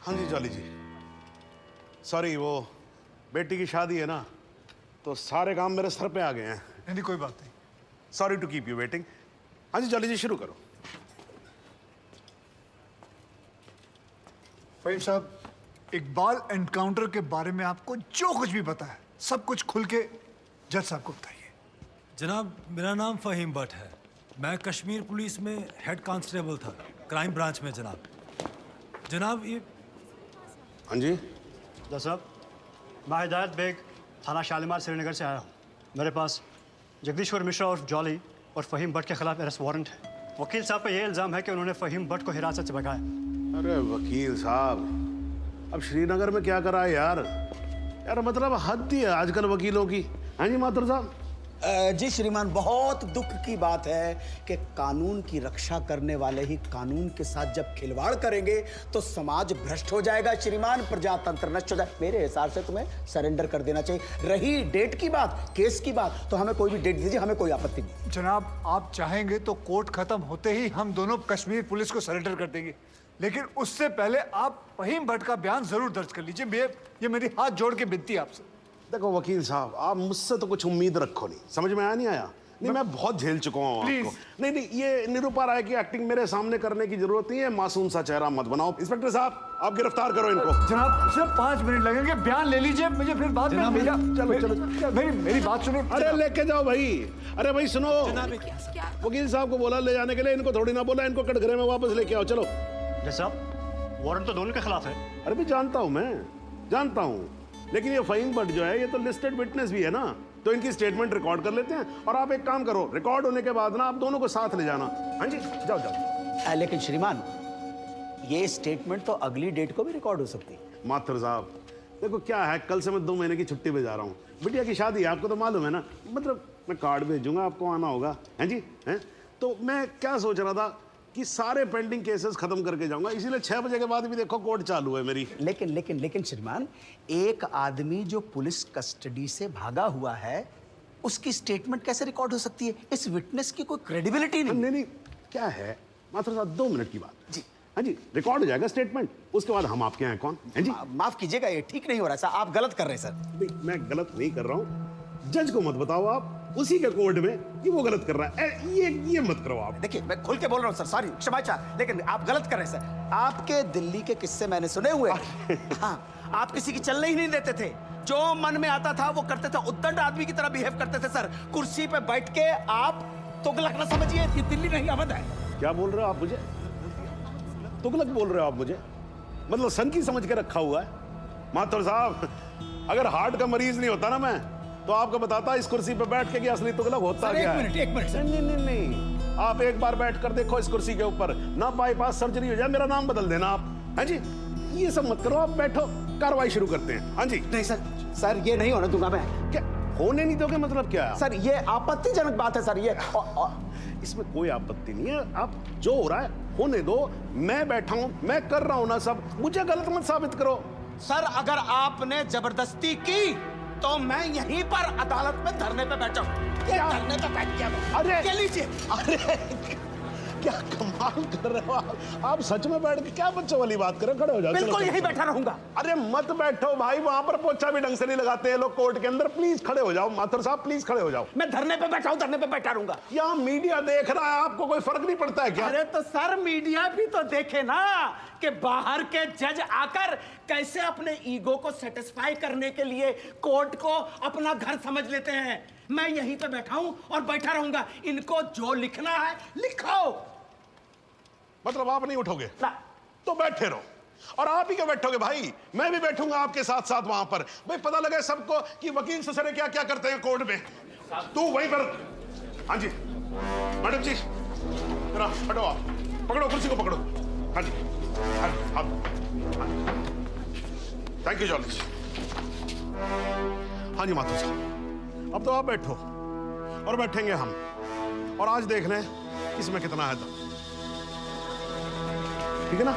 हाँ जी जॉली जी, सॉरी वो बेटी की शादी है ना, तो सारे काम मेरे सर पे आ गए हैं। नहीं कोई बात नहीं। Sorry to keep you waiting. हाँ जी जॉली जी, शुरू करो। फहीम साहब, इकबाल एनकाउंटर के बारे में आपको जो कुछ भी पता है सब कुछ खुल के जज साहब को बताइए। जनाब, मेरा नाम फ़हीम भट्ट है। मैं कश्मीर पुलिस में हेड कांस्टेबल था, क्राइम ब्रांच में। जनाब ये हाँ जी साहब, मैं हिदायत बेग, थाना शालीमार श्रीनगर से आया हूँ। मेरे पास जगदीश्वर मिश्रा और जॉली और फ़हीम भट्ट के खिलाफ अरेस्ट वारंट है। वकील साहब पे ये इल्ज़ाम है कि उन्होंने फ़हीम भट्ट को हिरासत से भगाया। अरे वकील साहब, अब श्रीनगर में क्या करा है यार? यार मतलब हद ही है आजकल वकीलों की। हाँ जी माथुर साहब। जी श्रीमान, बहुत दुख की बात है कि कानून की रक्षा करने वाले ही कानून के साथ जब खिलवाड़ करेंगे तो समाज भ्रष्ट हो जाएगा श्रीमान, प्रजातंत्र नष्ट हो जाए। मेरे हिसाब से तुम्हें सरेंडर कर देना चाहिए। रही डेट की बात, केस की बात, तो हमें कोई भी डेट दीजिए, हमें कोई आपत्ति नहीं। जनाब, आप चाहेंगे तो कोर्ट खत्म होते ही हम दोनों कश्मीर पुलिस को सरेंडर कर देंगे, लेकिन उससे पहले आप फ़हीम भट्ट का बयान जरूर दर्ज कर लीजिए। ये मेरी हाथ जोड़ के विनती है आपसे। देखो वकील साहब, आप मुझसे तो कुछ उम्मीद रखो नहीं, समझ में आया नहीं आया? नहीं मैं बहुत झेल चुका हूँ आपको। नहीं, ये निरूपा राय की एक्टिंग मेरे सामने करने की जरूरत नहीं है। मासूम सा चेहरा मत बनाओ। इंस्पेक्टर साहब, आप गिरफ्तार करो इनको। जनाब सिर्फ 5 मिनट लगेंगे, बयान ले लीजिए, मुझे फिर बाद में चलो मेरी बात सुनिए। अरे लेके जाओ भाई। अरे भाई सुनो, वकील साहब को बोला ले जाने के लिए, इनको थोड़ी ना बोला इनको कटघरे में वापस लेके आओ। चलो साहब, वारंट तो दोनों के खिलाफ है। अरे भी जानता हूं, मैं जानता हूं, लेकिन ये फ़हीम भट्ट जो है ये तो लिस्टेड विटनेस भी है ना, तो इनकी स्टेटमेंट रिकॉर्ड कर लेते हैं। और आप एक काम करो, रिकॉर्ड होने के बाद ना आप दोनों को साथ ले जाना। हाँ जी जाओ जाओ। लेकिन श्रीमान, ये स्टेटमेंट तो अगली डेट को भी रिकॉर्ड हो सकती है। माथुर साहब देखो क्या है, कल से मैं 2 महीने की छुट्टी पे जा रहा हूँ। बिटिया की शादी है, आपको तो मालूम है ना, मतलब मैं कार्ड भेजूंगा, आपको आना होगा। हैं जी हैं। तो मैं क्या सोच रहा था कि सारे पेंडिंग केसेस खत्म करके जाऊंगा, इसीलिए 6 बजे के बाद भी देखो कोर्ट चालू है मेरी। लेकिन श्रीमान, एक आदमी जो पुलिस कस्टडी से भागा हुआ है उसकी स्टेटमेंट कैसे रिकॉर्ड हो सकती है? इस विटनेस की कोई क्रेडिबिलिटी नहीं। नहीं क्या है माथुर साहब, 2 मिनट की बात जी। हाँ जी, रिकॉर्ड हो जाएगा स्टेटमेंट, उसके बाद हम आपके यहाँ कौन हैं जी। माफ कीजिएगा, ये ठीक नहीं हो रहा सर, आप गलत कर रहे हैं सर। मैं गलत नहीं कर रहा हूँ, जज को मत बताओ आप, उसी के कोर्ट में कि वो गलत कर रहा है। ये मत करो आप। देखिए मैं खुल के बोल रहा हूँ सर, सॉरी क्षमा चाह, लेकिन आप गलत कर रहे हैं सर। आपके दिल्ली के किस्से मैंने सुने हुए। हाँ, आप किसी की चलने ही नहीं देते थे, जो मन में आता था वो करते थे, उद्दंड आदमी की तरह बिहेव करते थे सर। कुर्सी पे बैठ के आप तुगलक ना समझिए, ये दिल्ली नहीं अवध है। क्या बोल रहे हो आप मुझे? तुगलक बोल रहे हो आप मुझे? मतलब सन की समझ के रखा हुआ है। माथुर साहब, अगर हार्ट का मरीज नहीं होता ना मैं, तो आपको बताता इस कुर्सी पे बैठ के कि असली तुगलक होता क्या है। एक मिनट सर। नहीं, आप एक बार बैठ कर देखो इस कुर्सी के ऊपर, ना बाईपास सर्जरी हो जाए, मेरा नाम बदल देना आप। हाँ जी, ये सब मत करो, आप बैठो, कार्रवाई शुरू करते हैं। हाँ जी। नहीं सर ये नहीं होने दूंगा मैं। क्या होने नहीं दोगे मतलब क्या है? सर ये आपत्तिजनक बात है सर, ये इसमें कोई आपत्ति नहीं है, आप जो हो रहा है होने दो। मैं बैठा हूं, मैं कर रहा हूं ना सब, मुझे गलत मत साबित करो। सर अगर आपने जबरदस्ती की तो मैं यहीं पर अदालत में धरने पे बैठा हूं। क्या धरने पे बैठ गया मैं? अरे ये लीजिए। अरे क्या कमाल कर रहे हो आप सच में बैठ के क्या बच्चों वाली बात कर रहे हो? खड़े हो जाओ। बिल्कुल यहीं बैठा रहूंगा। अरे मत बैठो भाई, वहां पर पोछा भी ढंग से नहीं लगाते हैं लोग कोर्ट के अंदर। प्लीज खड़े हो जाओ माथुर साहब, प्लीज खड़े हो जाओ। मैं धरने पे बैठा हूं, धरने पे बैठा रहूंगा। यहाँ मीडिया देख रहा है, आपको कोई फर्क नहीं पड़ता है क्या? अरे तो सर मीडिया भी तो देखे ना कि बाहर के जज आकर कैसे अपने ईगो को सेटिस्फाई करने के लिए कोर्ट को अपना घर समझ लेते हैं। मैं यहीं पे बैठा हूं और बैठा रहूंगा। इनको जो लिखना है लिखो। मतलब आप नहीं उठोगे ना तो बैठे रहो, और आप ही क्यों बैठोगे भाई? मैं भी बैठूंगा आपके साथ साथ वहां पर, भाई पता लगे सबको कि वकील ससुरे क्या क्या करते हैं कोर्ट में। तू वहीं पर। हाँ जी मैडम जी, जरा हटो, आप पकड़ो कुर्सी को, पकड़ो। हाँ जी, थैंक यू जॉली। हाँ जी माथुर साहब, अब तो आप बैठो और बैठेंगे हम, और आज देख लें इसमें कितना है दम। ठीक है ना?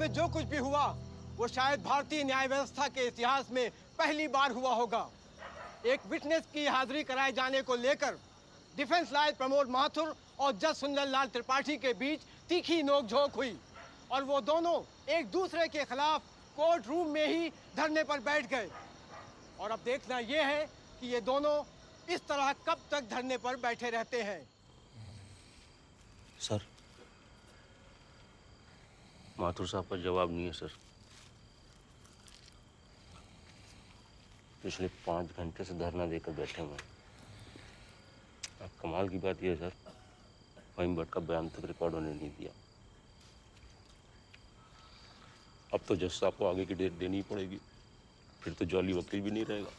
में जो कुछ भी हुआ वो शायद भारतीय न्याय व्यवस्था के इतिहास में पहली बार हुआ होगा। एक विटनेस की हाजिरी कराए जाने को लेकर डिफेंस लॉयर प्रमोद माथुर और जज सुंदरलाल त्रिपाठी के बीच तीखी नोकझोंक हुई और वो दोनों एक दूसरे के खिलाफ कोर्ट रूम में ही धरने पर बैठ गए। और अब देखना यह है कि ये दोनों इस तरह कब तक धरने पर बैठे रहते हैं। सर, माथुर साहब का जवाब नहीं है सर। पिछले 5 घंटे से धरना देकर बैठे हुए हैं। अब कमाल की बात यह है सर, फहीम भट्ट का बयान तक रिकॉर्ड होने नहीं दिया। अब तो जज साहब को आगे की डेट देनी ही पड़ेगी, फिर तो जॉली वकील भी नहीं रहेगा।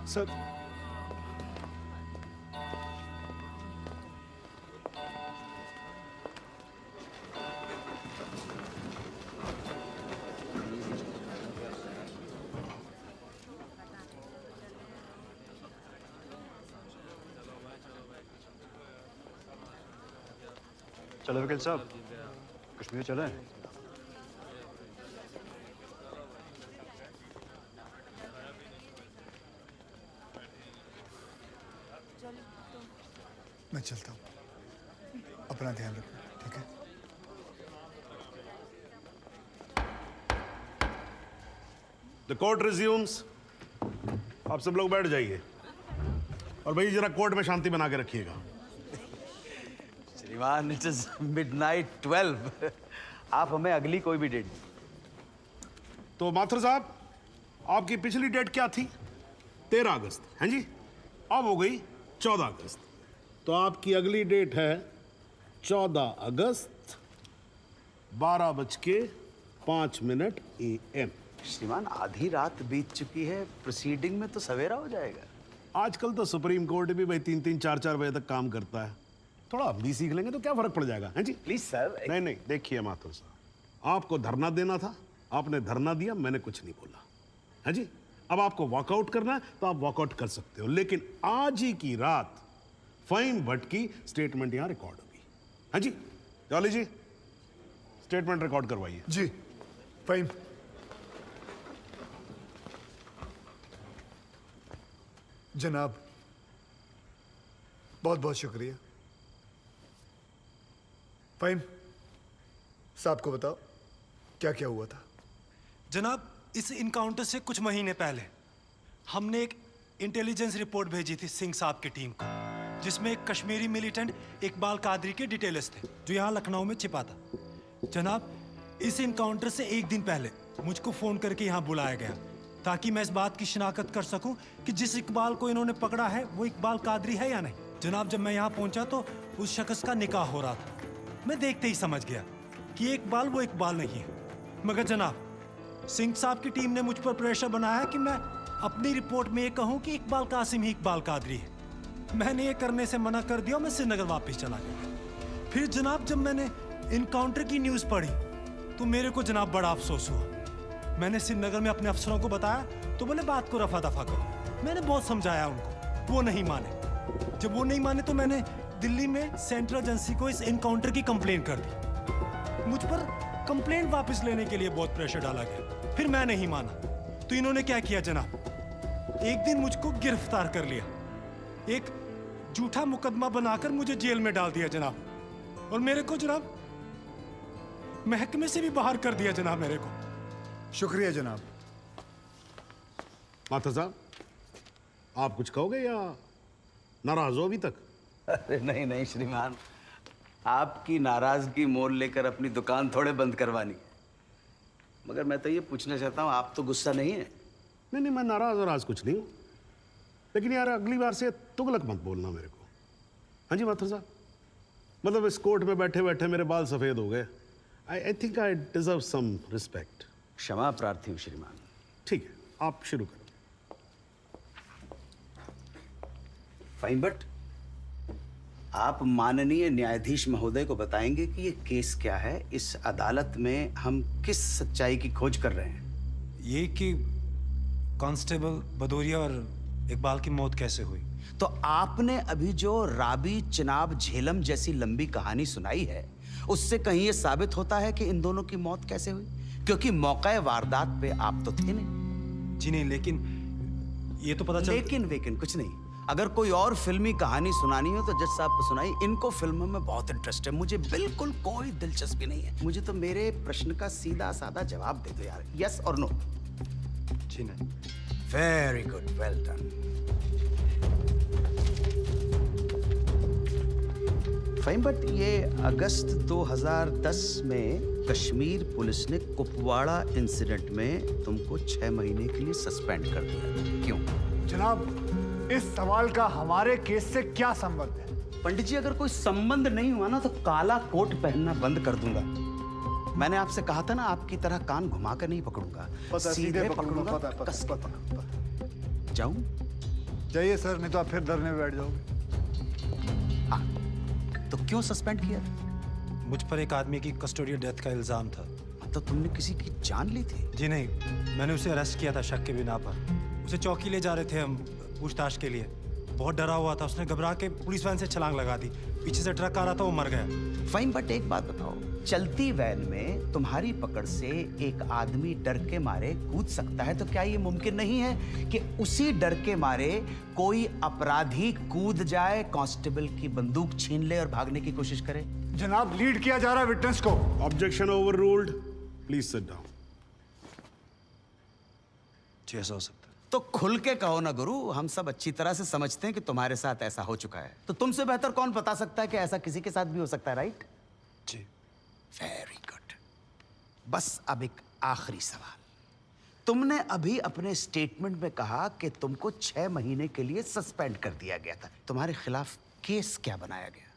सर, चलो वकील साहब, कश्मीर चलें। मैं चलता हूँ। अपना ध्यान रखना, ठीक है? The court resumes. आप सब लोग बैठ जाइए और भाई जरा कोर्ट में शांति बना के रखिएगा। श्रीमान, इट इज मिडनाइट 12। आप हमें अगली कोई भी डेट दीजिए। तो माथुर साहब, आपकी पिछली डेट क्या थी? 13 अगस्त, हैं जी? अब हो गई 14 अगस्त। तो आपकी अगली डेट है 14 अगस्त 12:05 AM। श्रीमान, आधी रात बीत चुकी है, प्रोसीडिंग में तो सवेरा हो जाएगा। आजकल तो सुप्रीम कोर्ट भी भाई 3-3, 4-4 बजे तक काम करता है। थोड़ा हम भी सीख लेंगे तो क्या फर्क पड़ जाएगा, हैं जी? Please sir. नहीं नहीं, देखिए माथुर साहब, आपको धरना देना था, आपने धरना दिया, मैंने कुछ नहीं बोला, है जी? अब आपको वॉकआउट करना है तो आप वॉकआउट कर सकते हो, लेकिन आज ही की रात फहीम भट्ट की स्टेटमेंट यहां रिकॉर्ड होगी, है जी? जॉली जी, स्टेटमेंट रिकॉर्ड करवाइए। जी, फहीम। जनाब, बहुत बहुत शुक्रिया। फहीम साहब को बताओ क्या क्या हुआ था। जनाब, इस इनकाउंटर से कुछ महीने पहले हमने एक इंटेलिजेंस रिपोर्ट भेजी थी सिंह साहब की टीम को, जिसमें एक कश्मीरी मिलिटेंट इकबाल कादरी के डिटेल्स थे जो यहाँ लखनऊ में छिपा था। जनाब, इस इनकाउंटर से एक दिन पहले मुझको फ़ोन करके यहाँ बुलाया गया ताकि मैं इस बात की शिनाख्त कर सकूं कि जिस इकबाल को इन्होंने पकड़ा है वो इकबाल कादरी है या नहीं। जनाब, जब मैं यहाँ पहुँचा तो उस शख्स का निकाह हो रहा था। मैं देखते ही समझ गया कि ये इकबाल वो इकबाल नहीं है। मगर जनाब, सिंह साहब की टीम ने मुझ पर प्रेशर बनाया कि मैं अपनी रिपोर्ट में ये कहूँ कि इकबाल कासिम ही इकबाल कादरी है। मैंने ये करने से मना कर दिया, मैं श्रीनगर वापस चला गया। फिर जनाब, जब मैंने इनकाउंटर की न्यूज़ पढ़ी तो मेरे को जनाब बड़ा अफसोस हुआ। मैंने श्रीनगर में अपने अफसरों को बताया तो बोले बात को रफा दफा करो। मैंने बहुत समझाया उनको, वो नहीं माने। जब वो नहीं माने तो मैंने दिल्ली में सेंट्रल एजेंसी को इस इनकाउंटर की कंप्लेंट कर दी। मुझ पर कंप्लेंट वापस लेने के लिए बहुत प्रेशर डाला गया। फिर मैं नहीं माना तो इन्होंने क्या किया जनाब, एक दिन मुझको गिरफ्तार कर लिया, एक झूठा मुकदमा बनाकर मुझे जेल में डाल दिया जनाब, और मेरे को जनाब महकमे से भी बाहर कर दिया जनाब मेरे को। शुक्रिया जनाब। माथुर साहब, आप कुछ कहोगे या नाराज हो अभी तक? अरे नहीं नहीं श्रीमान, आपकी नाराजगी मोल लेकर अपनी दुकान थोड़े बंद करवानी। मगर मैं तो ये पूछना चाहता हूँ, आप तो गुस्सा नहीं है? नहीं, मैं नाराज और आज कुछ नहीं हूं, लेकिन यार अगली बार से तुगलक मत बोलना मेरे को। हाँ जी माथुर साहब, मतलब इस कोर्ट में बैठे बैठे मेरे बाल सफेद हो गए। I think I deserve some respect. क्षमा प्रार्थी हूँ श्रीमान। ठीक है, आप शुरू करो। फाइन भट्ट, आप माननीय न्यायाधीश महोदय को बताएंगे कि ये केस क्या है, इस अदालत में हम किस सच्चाई की खोज कर रहे हैं। ये कि कांस्टेबल भदौरिया और इकबाल की मौत कैसे हुई। तो आपने अभी जो राबी चिनाब झेलम जैसी लंबी कहानी सुनाई है, उससे कहीं ये साबित होता है कि इन दोनों की मौत कैसे हुई? क्योंकि मौके वारदात पे आप तो थे नहीं। जी नहीं, लेकिन ये तो पता चल। लेकिन वेकिन कुछ नहीं। अगर कोई और फिल्मी कहानी सुनानी हो तो जज साहब को सुनाई। इनको फिल्मों में बहुत इंटरेस्ट है, मुझे बिल्कुल कोई दिलचस्पी नहीं है। मुझे तो मेरे प्रश्न का सीधा साधा जवाब दे दो यार, यस और नो। जी नहीं। Very good, well done. Fine, but ये अगस्त 2010 में कश्मीर पुलिस ने कुपवाड़ा इंसिडेंट में तुमको 6 महीने के लिए सस्पेंड कर दिया, क्यों? जनाब, इस सवाल का हमारे केस से क्या संबंध है? पंडित जी, अगर कोई संबंध नहीं हुआ ना तो काला कोट पहनना बंद कर दूंगा। मैंने आपसे कहा था ना, आपकी तरह कान घुमा कर नहीं पकड़ूंगा, सीधे पकड़ूंगा, कस के पकड़ूंगा। जाऊं? जाइए सर, नहीं तो आप फिर धरने में बैठ जाओगे। हाँ, तो क्यों सस्पेंड किया? मुझ पर एक आदमी की कस्टोडियल डेथ का इल्जाम था। तो तुमने किसी की जान ली थी? जी नहीं, मैंने उसे अरेस्ट किया था शक के बिना पर। उसे चौकी ले जा रहे थे हम पूछताछ के लिए। बहुत डरा हुआ था, उसने घबरा के पुलिस वैन से छलांग लगा दी। पीछे से ट्रक आ रहा था, वो मर गया। फाइन, बट एक बात बताओ, चलती वैन में तुम्हारी पकड़ से एक आदमी डर के मारे कूद सकता है, तो क्या ये मुमकिन नहीं है कि उसी डर के मारे कोई अपराधी कूद जाए, कांस्टेबल की बंदूक छीन ले और भागने की कोशिश करे? जनाब, लीड किया जा रहा है विटनेस को। Objection overruled, please sit down. जी, ऐसा हो सकता है। तो खुल के कहो ना गुरु, हम सब अच्छी तरह से समझते हैं कि तुम्हारे साथ ऐसा हो चुका है। तो तुमसे बेहतर कौन बता सकता है कि ऐसा किसी के साथ भी हो सकता है, राइट? जी। Very good. बस अब एक आखिरी सवाल। तुमने अभी अपने स्टेटमेंट में कहा कि तुमको 6 महीने के लिए सस्पेंड कर दिया गया था। तुम्हारे खिलाफ केस क्या बनाया गया?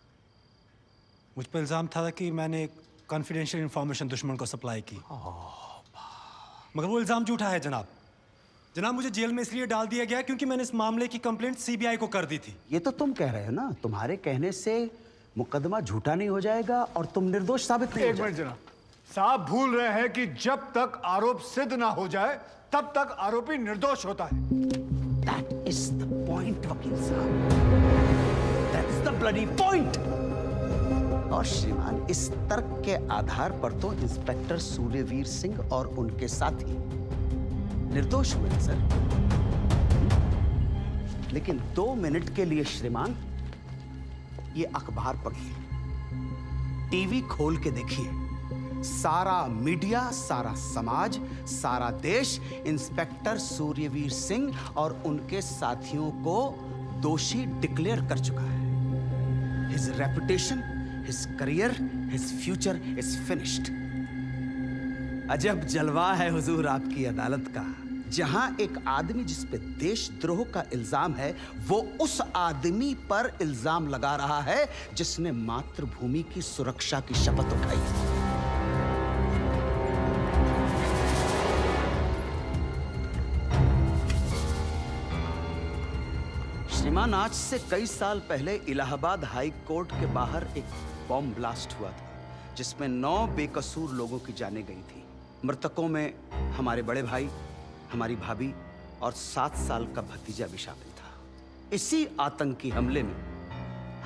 मुझ पर इल्जाम था कि मैंने कॉन्फिडेंशियल इंफॉर्मेशन दुश्मन को सप्लाई की। मगर वो इल्जाम झूठा है जनाब। जनाब, मुझे जेल में इसलिए डाल दिया गया क्योंकि मैंने इस मामले की कंप्लेंट सीबीआई को कर दी थी। ये तो तुम कह रहे हो ना, तुम्हारे कहने से मुकदमा झूठा नहीं हो जाएगा और तुम निर्दोष साबित नहीं हो एक मिनट जाओगे। जनाब, साहब भूल रहे हैं कि जब तक आरोप सिद्ध ना हो जाए तब तक आरोपी निर्दोष होता है। That is the point, वकील साहब। That's the bloody point। और श्रीमान, इस तर्क के आधार पर तो इंस्पेक्टर सूर्यवीर सिंह और उनके साथी निर्दोष हुए सर। लेकिन 2 मिनट के लिए श्रीमान, ये अखबार पढ़िए, टीवी खोल के देखिए। सारा मीडिया, सारा समाज, सारा देश इंस्पेक्टर सूर्यवीर सिंह और उनके साथियों को दोषी डिक्लेयर कर चुका है। His reputation, his career, his future is finished. अजब जलवा है हुजूर आपकी अदालत का, जहां एक आदमी जिस पे देशद्रोह का इल्जाम है, वो उस आदमी पर इल्जाम लगा रहा है जिसने मातृभूमि की सुरक्षा की शपथ उठाई है। श्रीमान, आज से कई साल पहले इलाहाबाद हाई कोर्ट के बाहर एक बॉम्ब ब्लास्ट हुआ था, जिसमें 9 बेकसूर लोगों की जानें गई थी। मृतकों में हमारे बड़े भाई, हमारी भाभी और 7 साल का भतीजा भी शामिल था। इसी आतंकी हमले में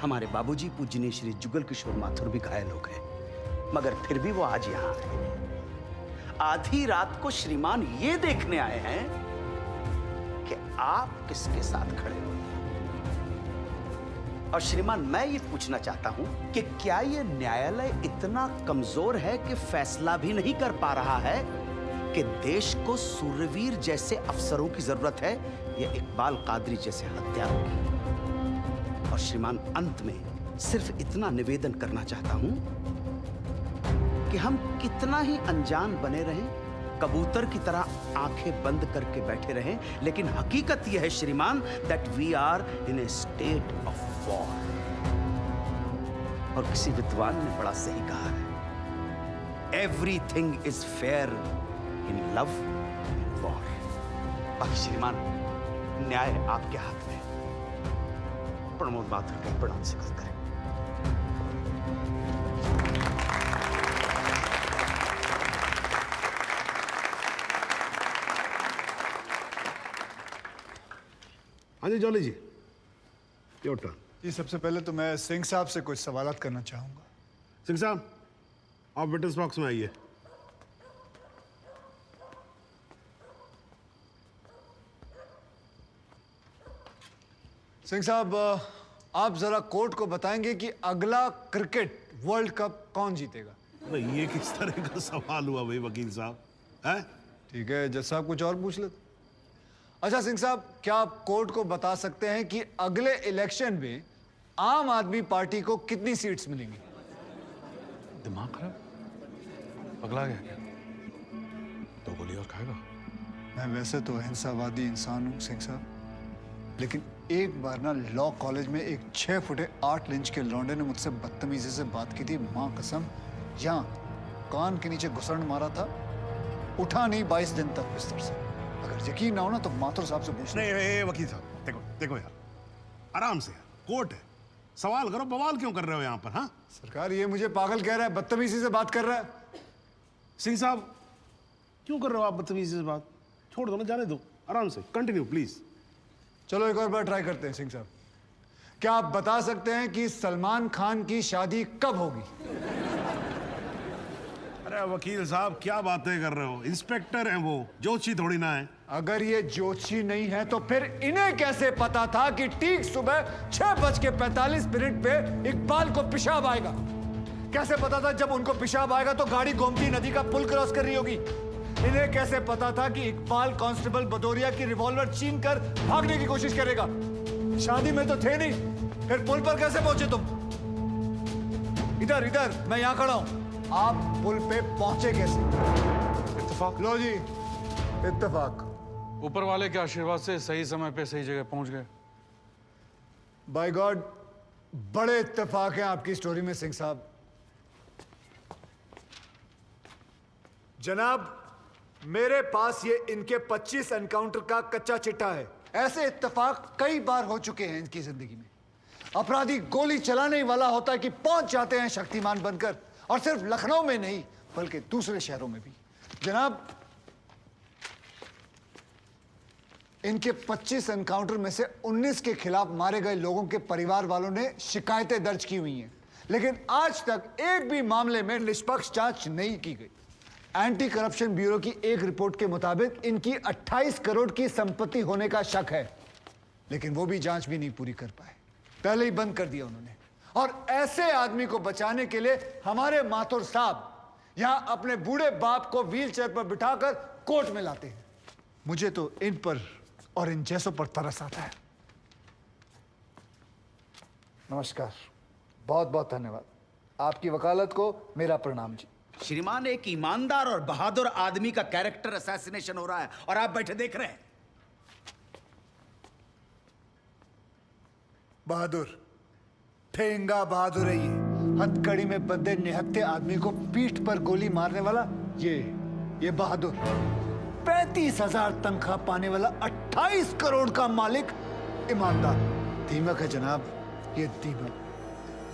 हमारे बाबूजी पूजनीय श्री जुगल किशोर माथुर भी घायल हो गए, मगर फिर भी वो आज यहाँ आए। आधी रात को श्रीमान ये देखने आए हैं कि आप किसके साथ खड़े हो। और श्रीमान, मैं ये पूछना चाहता हूं कि क्या ये न्यायालय इतना कमजोर है कि फैसला भी नहीं कर पा रहा है कि देश को सूर्यवीर जैसे अफसरों की जरूरत है या इकबाल कादरी जैसे हत्यारों की? और श्रीमान, अंत में सिर्फ इतना निवेदन करना चाहता हूं कि हम कितना ही अनजान बने रहें, कबूतर की तरह आंखें बंद करके बैठे रहें, लेकिन हकीकत यह है श्रीमान that we are in a state of war. और किसी विद्वान ने बड़ा सही कहा है, everything is fair in love and war. बाकी श्रीमान, न्याय आपके हाथ में। प्रमोद माथुर का प्रणाम स्वीकार करें। हाँ जी जॉली जी, योर टर्न। जी सबसे पहले तो मैं सिंह साहब से कुछ सवालात करना चाहूंगा। सिंह साहब, आप विटनेस बॉक्स में आइए। सिंह साहब, आप जरा कोर्ट को बताएंगे कि अगला क्रिकेट वर्ल्ड कप कौन जीतेगा? अरे ये किस तरह का सवाल हुआ भाई वकील साहब, हैं? ठीक है, जज साहब कुछ और पूछ लेते। अच्छा सिंह साहब, क्या आप कोर्ट को बता सकते हैं कि अगले इलेक्शन में आम आदमी पार्टी को कितनी सीट्स मिलेंगी? दिमाग खराब, पगला गया क्या? दो गोली और खाएगा? मैं वैसे तो अहिंसावादी इंसान हूँ सिंह साहब, लेकिन एक बार ना लॉ कॉलेज में एक 6 फुटे 8 इंच के लौंडे ने मुझसे बदतमीजी से बात की थी। माँ कसम, यहाँ कान के नीचे घुसड़ मारा था, उठा नहीं 22 दिन तक बिस्तर से। अगर यकीन ना हो ना तो माथुर साहब से पूछ नहीं वकील साहब, देखो देखो यार, आराम से यार, कोर्ट है, सवाल करो, बवाल क्यों कर रहे हो यहाँ पर? हाँ सरकार, ये मुझे पागल कह रहा है, बदतमीजी से बात कर रहा है। सिंह साहब, क्यों कर रहे हो आप बदतमीजी से बात? छोड़ दो ना, जाने दो, आराम से कंटिन्यू प्लीज। चलो एक और बार ट्राई करते हैं सिंह साहब। क्या आप बता सकते हैं कि सलमान खान की शादी कब होगी? अरे वकील साहब, क्या बातें कर रहे हो? इंस्पेक्टर हैं वो, जोशी थोड़ी ना है। अगर ये जोशी नहीं है तो फिर इन्हें कैसे पता था कि ठीक सुबह 6:45 पे इकबाल को पेशाब आएगा? कैसे पता था जब उनको पेशाब आएगा तो गाड़ी गोमती नदी का पुल क्रॉस कर रही होगी? इन्हें कैसे पता था कि इकबाल कांस्टेबल भदौरिया की रिवॉल्वर छीन कर भागने की कोशिश करेगा? शादी में तो थे नहीं, फिर पुल पर कैसे पहुंचे तुम? इधर इधर, मैं यहां खड़ा हूं, आप पुल पे पहुंचे कैसे? इत्तेफाक। लो जी, इत्तेफाक। ऊपर वाले के आशीर्वाद से सही समय पे सही जगह पहुंच गए। बाय गॉड, बड़े इत्तेफाक हैं आपकी स्टोरी में सिंह साहब। जनाब, मेरे पास ये इनके 25 एनकाउंटर का कच्चा चिट्ठा है। ऐसे इत्तेफाक कई बार हो चुके हैं इनकी जिंदगी में। अपराधी गोली चलाने वाला होता है कि पहुंच जाते हैं शक्तिमान बनकर, और सिर्फ लखनऊ में नहीं बल्कि दूसरे शहरों में भी। जनाब, इनके 25 एनकाउंटर में से 19 के खिलाफ मारे गए लोगों के परिवार वालों ने शिकायतें दर्ज की हुई हैं, लेकिन आज तक एक भी मामले में निष्पक्ष जांच नहीं की गई। एंटी करप्शन ब्यूरो की एक रिपोर्ट के मुताबिक इनकी 28 करोड़ की संपत्ति होने का शक है, लेकिन वो भी जांच भी नहीं पूरी कर पाए, पहले ही बंद कर दिया उन्होंने। और ऐसे आदमी को बचाने के लिए हमारे माथुर साहब यहां अपने बूढ़े बाप को व्हीलचेयर पर बिठाकर कोर्ट में लाते हैं। मुझे तो इन पर और इन जैसों पर तरस आता है। नमस्कार, बहुत बहुत धन्यवाद। आपकी वकालत को मेरा प्रणाम जी। श्रीमान, एक ईमानदार और बहादुर आदमी का कैरेक्टर असैसिनेशन हो रहा है और आप बैठे देख रहे हैं। बहादुर, ठेंगा बहादुर है ये। हथकड़ी में बंधे निहत्थे आदमी को पीठ पर गोली मारने वाला ये बहादुर। 35,000 तनख्वाह पाने वाला 28 करोड़ का मालिक ईमानदार। दीमक है जनाब, ये दीमक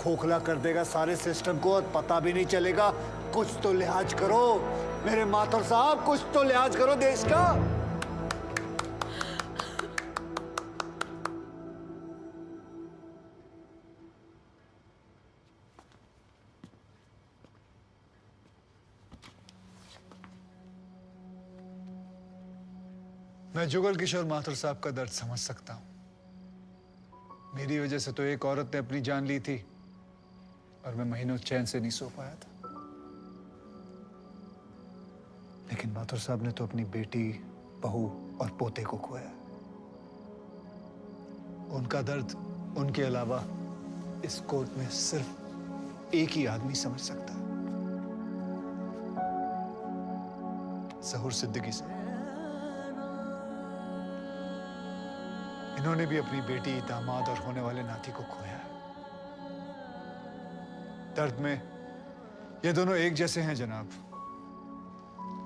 खोखला कर देगा सारे सिस्टम को और पता भी नहीं चलेगा। कुछ तो लिहाज करो मेरे माथुर साहब, कुछ तो लिहाज करो देश का। मैं जुगल किशोर माथुर साहब का दर्द समझ सकता हूं। मेरी वजह से तो एक औरत ने अपनी जान ली थी और मैं महीनों चैन से नहीं सो पाया था। लेकिन माथुर साहब ने तो अपनी बेटी, बहू और पोते को खोया। उनका दर्द उनके अलावा इस कोर्ट में सिर्फ एक ही आदमी समझ सकता है, ज़हूर सिद्दीकी साहब। इन्होंने भी अपनी बेटी, दामाद और होने वाले नाती को खोया है। दर्द में ये दोनों एक जैसे हैं जनाब।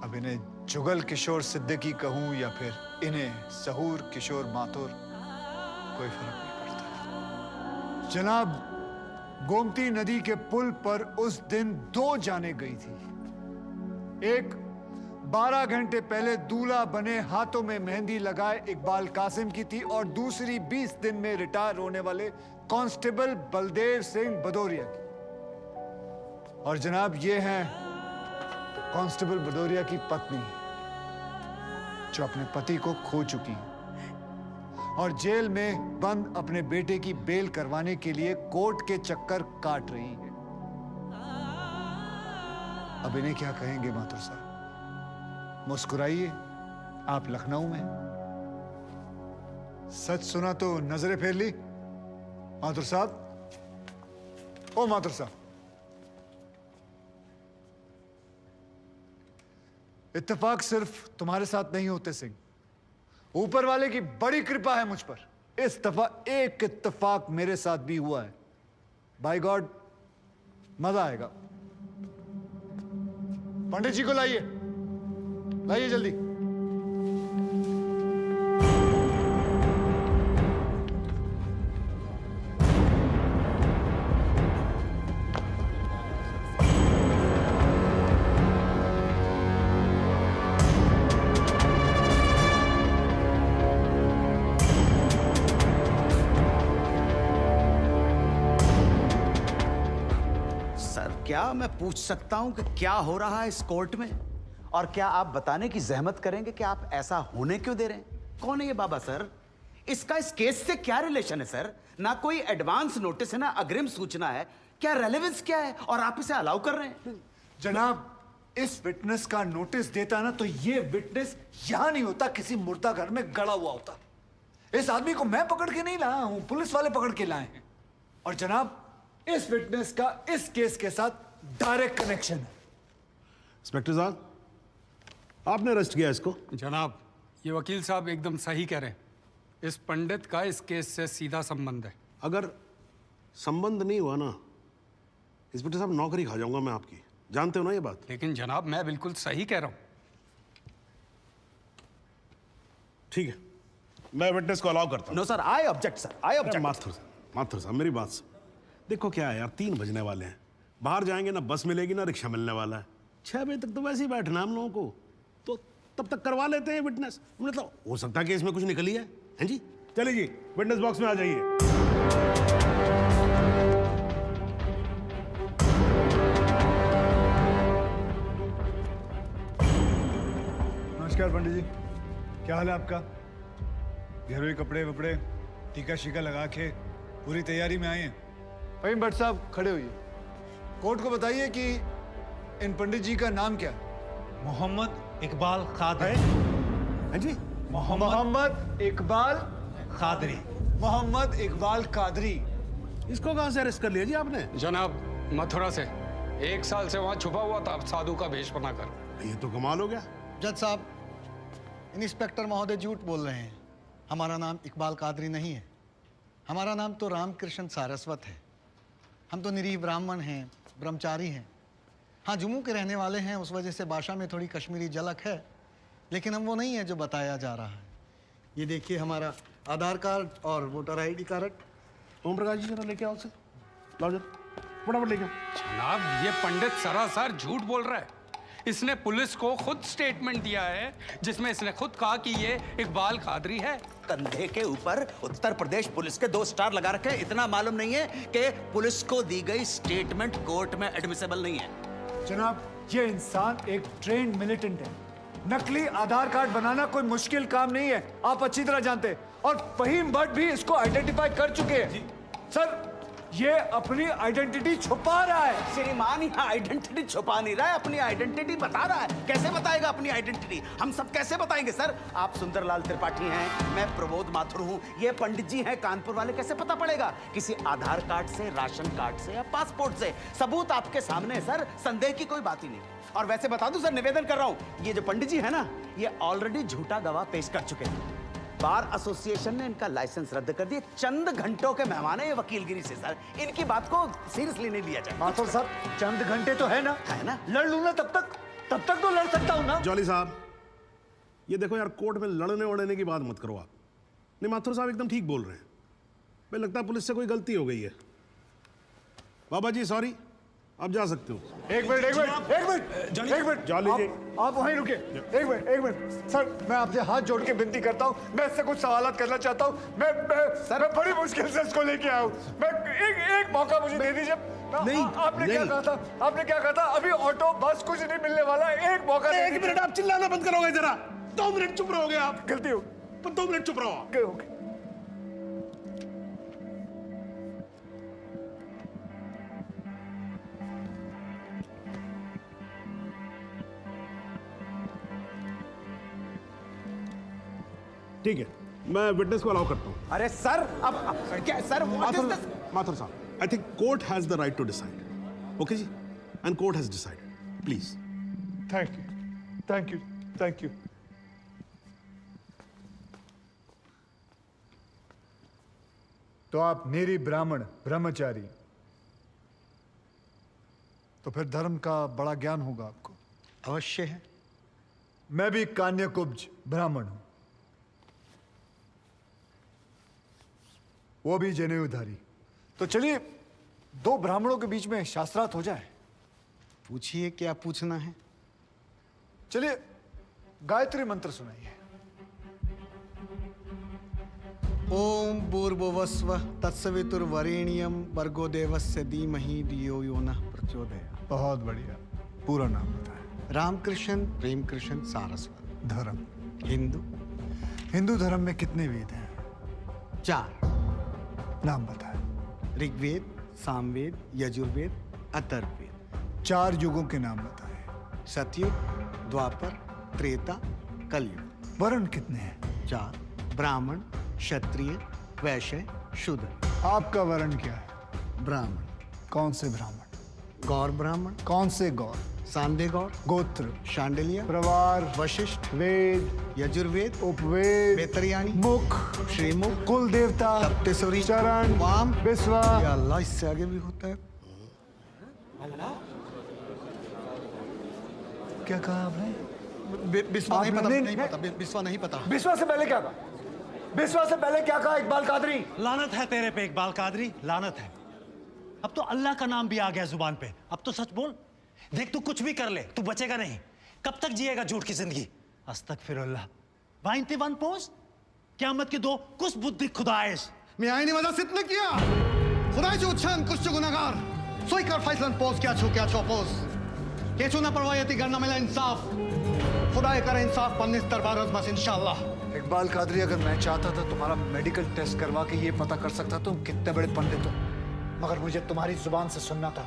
अब इन्हें जुगल किशोर सिद्दीकी कहूं या फिर इन्हें सहूर किशोर माथुर, कोई फर्क नहीं पड़ता। जनाब, गोमती नदी के पुल पर उस दिन 2 जानें गई थी। एक 12 घंटे पहले दूल्हा बने, हाथों में मेहंदी लगाए इकबाल कासिम की थी, और दूसरी 20 दिन में रिटायर होने वाले कांस्टेबल बलदेव सिंह भदौरिया की। और जनाब, ये हैं कांस्टेबल भदौरिया की पत्नी, जो अपने पति को खो चुकी है और जेल में बंद अपने बेटे की बेल करवाने के लिए कोर्ट के चक्कर काट रही है। अब इन्हें क्या कहेंगे माथुर साहब? मुस्कुराइए, आप लखनऊ में। सच सुना तो नजरें फेर ली माथुर साहब। ओ माथुर साहब, इत्तेफाक सिर्फ तुम्हारे साथ नहीं होते सिंह, ऊपर वाले की बड़ी कृपा है मुझ पर। इस दफा एक इत्तेफाक मेरे साथ भी हुआ है। बाय गॉड, मजा आएगा। पंडित जी को लाइए, लाइए जल्दी। क्या मैं पूछ सकता हूं कि क्या हो रहा है इस कोर्ट में? और क्या आप बताने की जहमत करेंगे कि आप ऐसा होने क्यों दे रहे हैं? कौन है ये बाबा सर? इसका इस केस से क्या रिलेशन है सर? ना कोई एडवांस नोटिस है, ना अग्रिम सूचना है। क्या रेलेवेंस क्या है और आप इसे अलाउ कर रहे हैं? जनाब, इस विटनेस का नोटिस देता ना तो ये विटनेस यहां नहीं होता, किसी मुर्दा घर में गड़ा हुआ होता। इस आदमी को मैं पकड़ के नहीं लाया हूं, पुलिस वाले पकड़ के लाए हैं। और जनाब, इस विटनेस का इस केस के साथ डायरेक्ट कनेक्शन है। इंस्पेक्टर साहब, आपने अरेस्ट किया इसको? जनाब, ये वकील साहब एकदम सही कह रहे हैं। इस पंडित का इस केस से सीधा संबंध है। अगर संबंध नहीं हुआ ना, इंस्पेक्टर साहब, नौकरी खा जाऊंगा मैं आपकी। जानते हो ना ये बात? लेकिन जनाब, मैं बिल्कुल सही कह रहा हूं। ठीक है, मैं विटनेस को अलाउ करता हूं। No sir, I object sir, I object. Mathur साहब, मेरी बात सुन। देखो क्या है यार, 3 बजने वाले हैं, बाहर जाएंगे ना बस मिलेगी ना रिक्शा मिलने वाला है। 6 बजे तक तो वैसे ही बैठना हम लोगों को, तो तब तक करवा लेते हैं विटनेस। मतलब हो सकता है कि इसमें कुछ निकली है। हैं जी? चलिए जी, विटनेस बॉक्स में आ जाइए। नमस्कार पंडित जी, क्या हाल है आपका? घरेलू कपड़े वपड़े टीका शीका लगा के पूरी तैयारी में आए हैं। फहीम भट्ट साहब, खड़े होइए। कोर्ट को बताइए कि इन पंडित जी का नाम क्या है? मोहम्मद इकबाल कादरी। हैं जी? मोहम्मद इकबाल कादरी। मोहम्मद इकबाल कादरी। इसको कहां से अरेस्ट कर लिया जी आपने? जनाब, मथुरा से 1 साल से वहां छुपा हुआ था साधु का भेष बनाकर। ये तो कमाल हो गया। जज साहब, इंस्पेक्टर महोदय झूठ बोल रहे हैं। हमारा नाम इकबाल कादरी नहीं है, हमारा नाम तो रामकृष्ण सारस्वत है। हम तो निरीह ब्राह्मण हैं, ब्रह्मचारी हैं। हाँ, जम्मू के रहने वाले हैं, उस वजह से भाषा में थोड़ी कश्मीरी झलक है, लेकिन हम वो नहीं है जो बताया जा रहा है। ये देखिए हमारा आधार कार्ड और voter ID card. Om Prakash ji, जरा लेके आओ उसे। लाओ जरा, फटाफट लेके आओ। जनाब, ये पंडित सरासर झूठ बोल रहा है। इसने पुलिस को खुद स्टेटमेंट दिया है, जिसमें इसने खुद कहा कि ये इकबाल कादरी है। कंधे के ऊपर उत्तर प्रदेश पुलिस के 2 स्टार लगा रखे हैं। इतना मालूम नहीं है कि पुलिस को दी गई स्टेटमेंट कोर्ट में एडमिसेबल नहीं है। जनाब, ये इंसान एक ट्रेंड मिलिटेंट है। नकली आधार कार्ड बनाना कोई मुश्किल काम नहीं है, आप अच्छी तरह जानते हैं। और फहीम भट्ट भी इसको आइडेंटिफाई कर चुके हैं। सर, ये अपनी आइडेंटिटी छुपा रहा है। श्रीमान यहाँ आइडेंटिटी छुपा नहीं रहा है, अपनी आइडेंटिटी बता रहा है। कैसे बताएगा अपनी आइडेंटिटी? हम सब कैसे बताएंगे सर? आप सुंदरलाल त्रिपाठी हैं, मैं प्रबोध माथुर हूँ, ये पंडित जी हैं कानपुर वाले। कैसे पता पड़ेगा? किसी आधार कार्ड से, राशन कार्ड से या पासपोर्ट से। सबूत आपके सामने है सर, संदेह की कोई बात ही नहीं। और वैसे बता दूं सर, निवेदन कर रहा हूँ, ये जो पंडित जी है ना, ये ऑलरेडी झूठा गवाह पेश कर चुके हैं। बार एसोसिएशन ने इनका लाइसेंस रद्द कर दिया। चंद घंटों के मेहमान है ये वकीलगिरी से सर, इनकी बात को सीरियसली नहीं लिया जाए। माथुर साहब चंद घंटे तो है ना, है ना? लड़ लूं ना तब तक तो लड़ सकता हूं ना। जॉली साहब, ये देखो यार, कोर्ट में लड़ने वड़ने की बात मत करो आप। नहीं, माथुर साहब एकदम ठीक बोल रहे हैं। मुझे लगता है पुलिस से कोई गलती हो गई है। बाबा जी सॉरी, आप जा सकते हो। एक मिनट जॉली जी, आप वहीं रुके। एक मिनट सर, मैं आपसे हाथ जोड़ के विनती करता हूँ, मैं इससे कुछ सवालात करना चाहता हूँ। मैं बड़ी मुश्किल से इसको लेके आया हूँ। मैं एक मौका मुझे दे दीजिए। नहीं, आपने क्या कहा था? अभी ऑटो बस कुछ नहीं मिलने वाला, एक मौका। एक मिनट, आप चिल्लाना बंद करोगे जरा? 2 मिनट चुप रहोगे आप? गलती हो, 2 मिनट चुप रहो आप। ओके। ठीक है, मैं विटनेस को अलाउ करता हूँ। अरे सर, अब क्या सर? माथुर साहब, I think court has the right to decide. Okay जी, and court has decided. Please. Thank you. तो आप निरी ब्राह्मण ब्रह्मचारी, तो फिर धर्म का बड़ा ज्ञान होगा आपको। अवश्य है। मैं भी कान्यकुब्ज ब्राह्मण हूं, वो भी जनेऊधारी। तो चलिए 2 ब्राह्मणों के बीच में शास्त्रार्थ हो जाए। पूछिए, क्या पूछना है? चलिए गायत्री मंत्र सुनाइए। ओम भूर्भुवस्वः तत्सवितुर्वरेण्यं भर्गो देवस्य धीमहि धियो यो नः प्रचोदयात्। बहुत बढ़िया, पूरा नाम बताएं। रामकृष्ण प्रेमकृष्ण सारस्वत। धर्म? हिंदू धर्म में कितने वेद हैं? 4। नाम बताएं। ऋग्वेद, सामवेद, यजुर्वेद, अथर्ववेद। 4 युगों के नाम बताएं। सतयुग, द्वापर, त्रेता, कलयुग। वर्ण कितने हैं? 4। ब्राह्मण, क्षत्रिय, वैश्य, शूद्र। आपका वर्ण क्या है? ब्राह्मण। कौन से ब्राह्मण? गौर ब्राह्मण। कौन से गौर? सांदे गौर। गोत्र? शांडिल्य, प्रवार? वशिष्ठ, वेद? यजुर्वेद, उपवेद? बेतरियाणी, मुख? श्रीमुख, कुल देवता? सप्तसुरी, चरण? वाम, बिस्वा? या अल्लाह, इससे आगे भी होता है। क्या कहा आपने? बिस्वा नहीं पता, आपने- नहीं पता, बिस्वा नहीं पता। बिस्वा से पहले क्या कहा? बिस्वा से पहले क्या कहा इकबाल कादरी? लानत है तेरे पे इकबाल कादरी, लानत है। अब तो अल्लाह का नाम भी आ गया जुबान पे। अब तो सच बोल। देख, तू कुछ भी कर ले, तू बचेगा नहीं। कब तक जिएगा झूठ की जिंदगी? अस्तगफिरुल्लाह। 91 पोज क़यामत की 2 कुछ बुद्धि खुदाइश। मैं आईने वजह से इतना किया। खुदाई जो उच्छान कुछ जो गुनाहगार सोई कर फैसलन पोज क्या छो पोज के छो ना परवायती करना मिला इंसाफ। खुदाई करे इंसाफ पन्नीस दरबार बस इंशाअल्लाह। इकबाल कादरी, अगर मैं चाहता था तुम्हारा मेडिकल टेस्ट करवा के ये पता कर सकता तुम कितने बड़े पंडित हो, मगर मुझे तुम्हारी जुबान से सुनना था।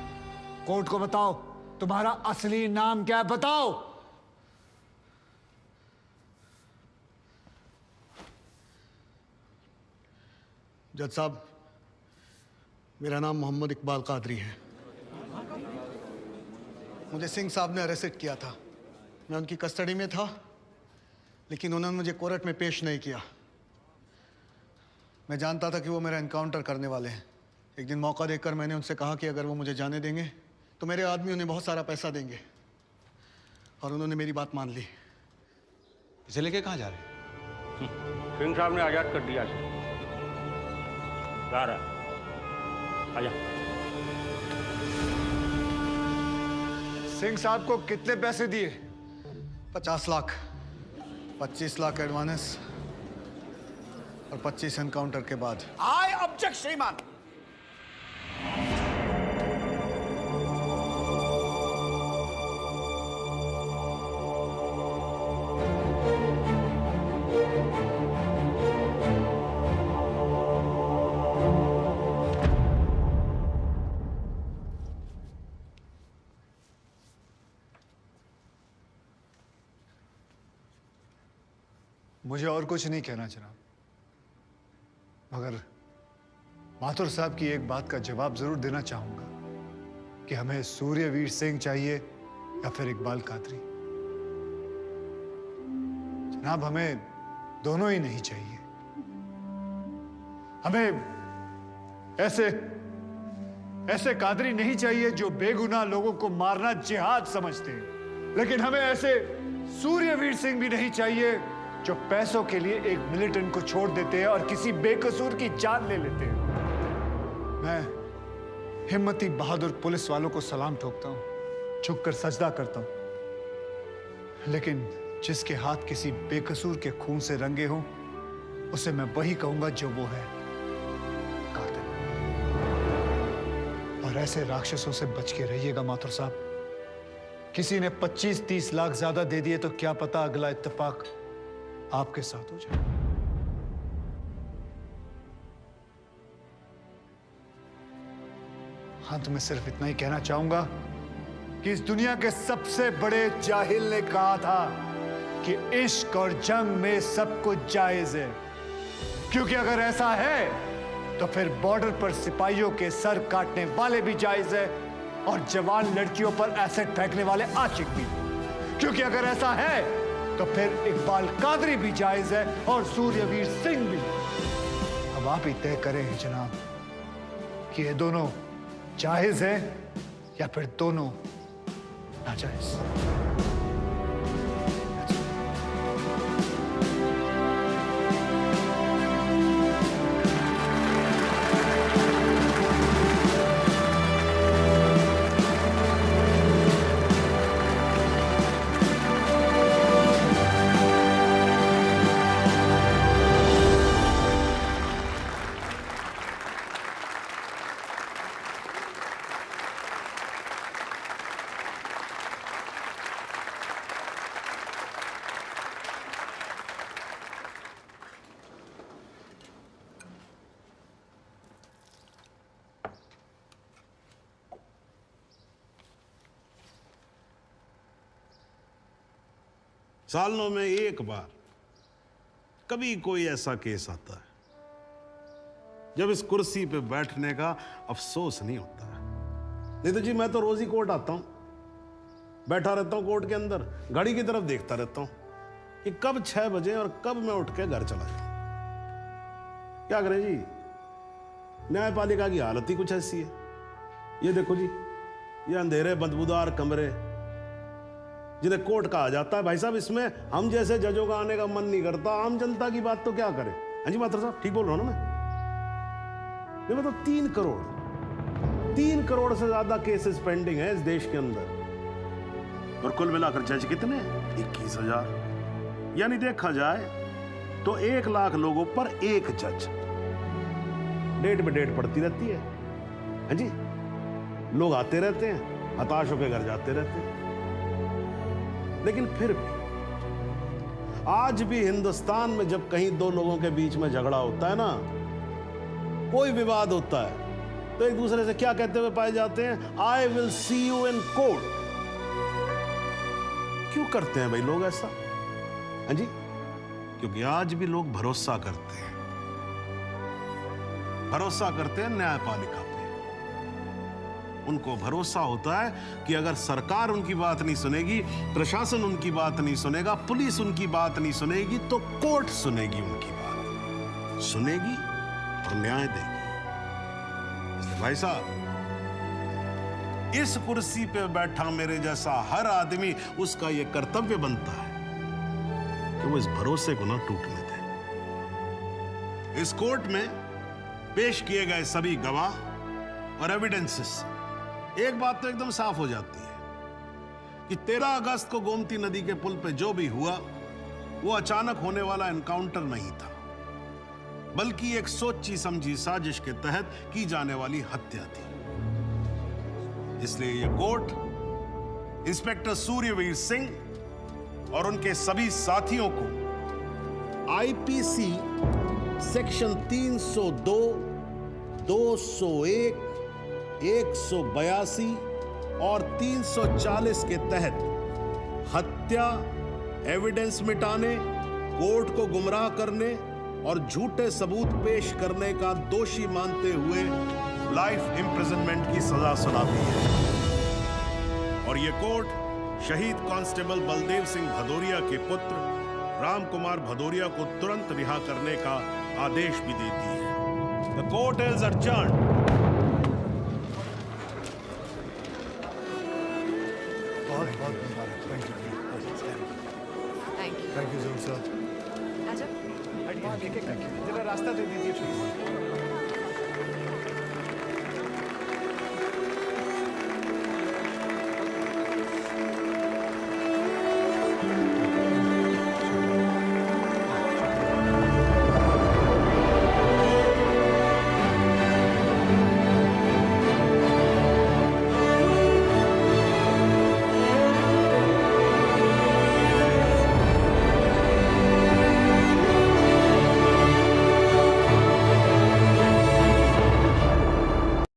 कोर्ट को बताओ, तुम्हारा असली नाम क्या है? बताओ। जज साहब, मेरा नाम मोहम्मद इकबाल कादरी है। मुझे सिंह साहब ने अरेस्ट किया था। मैं उनकी कस्टडी में था, लेकिन उन्होंने मुझे कोर्ट में पेश नहीं किया। मैं जानता था कि वो मेरा एनकाउंटर करने वाले हैं। एक दिन मौका देखकर मैंने उनसे कहा कि अगर वो मुझे जाने देंगे तो मेरे आदमी उन्हें बहुत सारा पैसा देंगे, और उन्होंने मेरी बात मान ली। इसे लेके कहाँ जा रहे हैं? सिंह साहब ने आजाद कर दिया इसे। जा रहा आजा। सिंह साहब को कितने पैसे दिए? 50 लाख, 25 लाख एडवांस और 25 एनकाउंटर के बाद। आई ऑब्जेक्ट श्रीमान। मुझे और कुछ नहीं कहना जनाब, मगर माथुर साहब की एक बात का जवाब जरूर देना चाहूंगा कि हमें सूर्यवीर सिंह चाहिए या फिर इकबाल कादरी। जनाब, हमें दोनों ही नहीं चाहिए। हमें ऐसे कादरी नहीं चाहिए जो बेगुनाह लोगों को मारना जिहाद समझते हैं, लेकिन हमें ऐसे सूर्यवीर सिंह भी नहीं चाहिए जो पैसों के लिए एक मिलिटेंट को छोड़ देते हैं और किसी बेकसूर की जान ले लेते हैं। मैं हिम्मती बहादुर पुलिस वालों को सलाम ठोकता हूं, झुककर सजदा करता हूं, लेकिन जिसके हाथ किसी बेकसूर के खून से रंगे हों, उसे मैं वही कहूंगा जो वो है, कातिल। और ऐसे राक्षसों से बच के रहिएगा माथुर साहब। किसी ने 25-30 लाख ज्यादा दे दिए तो क्या पता अगला इत्तेफाक आपके साथ हो जाए। अंत में सिर्फ इतना ही कहना चाहूंगा कि इस दुनिया के सबसे बड़े जाहिल ने कहा था कि इश्क और जंग में सब कुछ जायज है, क्योंकि अगर ऐसा है तो फिर बॉर्डर पर सिपाहियों के सर काटने वाले भी जायज है और जवान लड़कियों पर एसिड फेंकने वाले आशिक भी, क्योंकि अगर ऐसा है तो फिर इकबाल कादरी भी जायज है और सूर्यवीर सिंह भी। अब आप ही तय करें जनाब कि ये दोनों जायज है या फिर दोनों नाजायज। सालों में एक बार कभी कोई ऐसा केस आता है जब इस कुर्सी पे बैठने का अफसोस नहीं होता है। नहीं तो जी मैं तो रोज ही कोर्ट आता हूं, बैठा रहता हूं कोर्ट के अंदर, घड़ी की तरफ देखता रहता हूं कि कब 6 बजे और कब मैं उठ के घर चला जाऊं। क्या करें जी, न्यायपालिका की हालत ही कुछ ऐसी है। ये देखो जी, ये अंधेरे बदबूदार कमरे जिन्हें कोर्ट कहा जाता है। भाई साहब, इसमें हम जैसे जजों का आने का मन नहीं करता। आम जनता की बात तो क्या करें। हाँ जी माथुर साहब, ठीक बोल रहा हूं ना मैं? मतलब 3 करोड़ से ज्यादा केसेस पेंडिंग है इस देश के अंदर, और कुल मिलाकर जज कितने? 21,000। यानी देखा जाए तो 1 लाख लोगों पर एक जज। डेट पे डेट पड़ती रहती है। हाँ जी, लोग आते रहते हैं, हताश होकर घर जाते रहते हैं। लेकिन फिर भी आज भी हिंदुस्तान में जब कहीं 2 लोगों के बीच में झगड़ा होता है ना, कोई विवाद होता है, तो एक दूसरे से क्या कहते हुए पाए जाते हैं? I will see you in court. क्यों करते हैं भाई लोग ऐसा? हाँ जी, क्योंकि आज भी लोग भरोसा करते हैं, न्यायपालिका पे। उनको भरोसा होता है कि अगर सरकार उनकी बात नहीं सुनेगी, प्रशासन उनकी बात नहीं सुनेगा, पुलिस उनकी बात नहीं सुनेगी, तो कोर्ट सुनेगी उनकी बात, सुनेगी और न्याय देगी। इसलिए भाई साहब, इस कुर्सी पे बैठा मेरे जैसा हर आदमी, उसका यह कर्तव्य बनता है कि वो इस भरोसे को ना टूटने दे। इस कोर्ट में पेश किए गए सभी गवाह और एविडेंसेस, एक बात तो एकदम साफ हो जाती है कि 13 अगस्त को गोमती नदी के पुल पे जो भी हुआ वो अचानक होने वाला एनकाउंटर नहीं था, बल्कि एक सोची समझी साजिश के तहत की जाने वाली हत्या थी। इसलिए यह कोर्ट इंस्पेक्टर सूर्यवीर सिंह और उनके सभी साथियों को आईपीसी सेक्शन 302, 201, 182 और 340 के तहत हत्या, एविडेंस मिटाने, कोर्ट को गुमराह करने और झूठे सबूत पेश करने का दोषी मानते हुए लाइफ इंप्रिजनमेंट की सजा सुनाती है। और यह कोर्ट शहीद कांस्टेबल बलदेव सिंह भदौरिया के पुत्र राम कुमार भदौरिया को तुरंत रिहा करने का आदेश भी देती है। The court is adjourned। बहुत बहुत मुबारक। थैंक यू जरूर सर। आजा। जरा रास्ता दे दीजिए प्लीज।